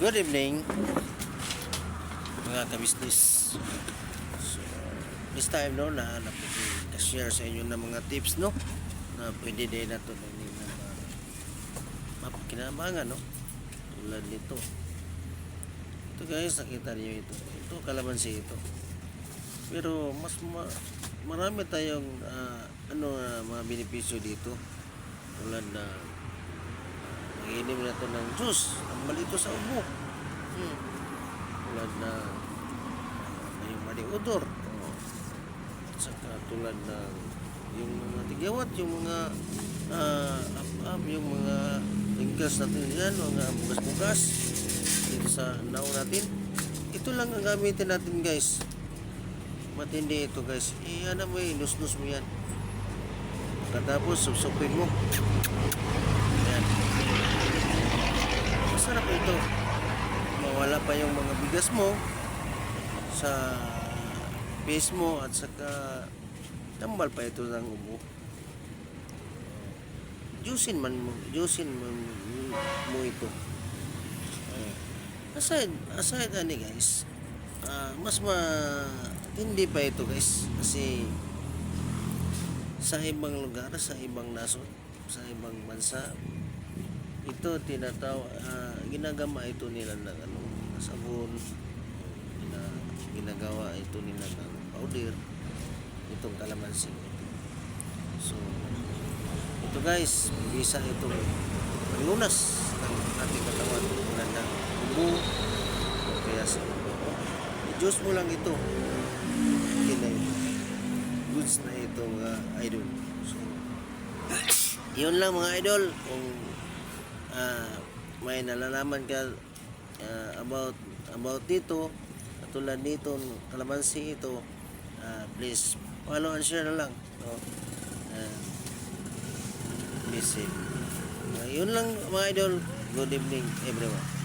Good evening mga kabisnes. So, this time no na share sa inyo ng mga tips no na pwede din nato na mapakinabangan no. Tulad nito. Ito guys, nakita niyo ito. Ito kalamansi ito. Pero marami tayong mga benepisyo dito. Tulad na iinom na ito ng juice. Tambal ito sa ubo. Tulad na may maling odor. At saka tulad na yung mga tigyawat, yung mga yung mga tingkas natin yan, mga bugas-bugas dito sa naong natin. Ito lang ang gamitin natin guys. Matindi ito guys. Ano mo eh, nus-nus mo yan. Katapos supsupin mo. Yan. Masarap ito. Mawala pa yung mga bigas mo sa face mo at saka tambal pa ito ng ubo. Juicin mo ito. Aside ani guys, mas hindi pa ito guys kasi sa ibang lugar, sa ibang nasod, sa ibang bansa ito ginagama ito nila ng sabon, ginagawa ito nila ng powder itong kalamansi. So ito guys, bisa ito maglunas ng ating katawan tulad ng ubo o kaya sa i-juice mo lang ito. Okay na ito, goods na ito mga idol. So yun lang mga idol. Kung may nalalaman ka about dito, tulad nito kalamansi ito, please follow and share na lang no? Be safe. Yun lang mga idol. Good evening everyone.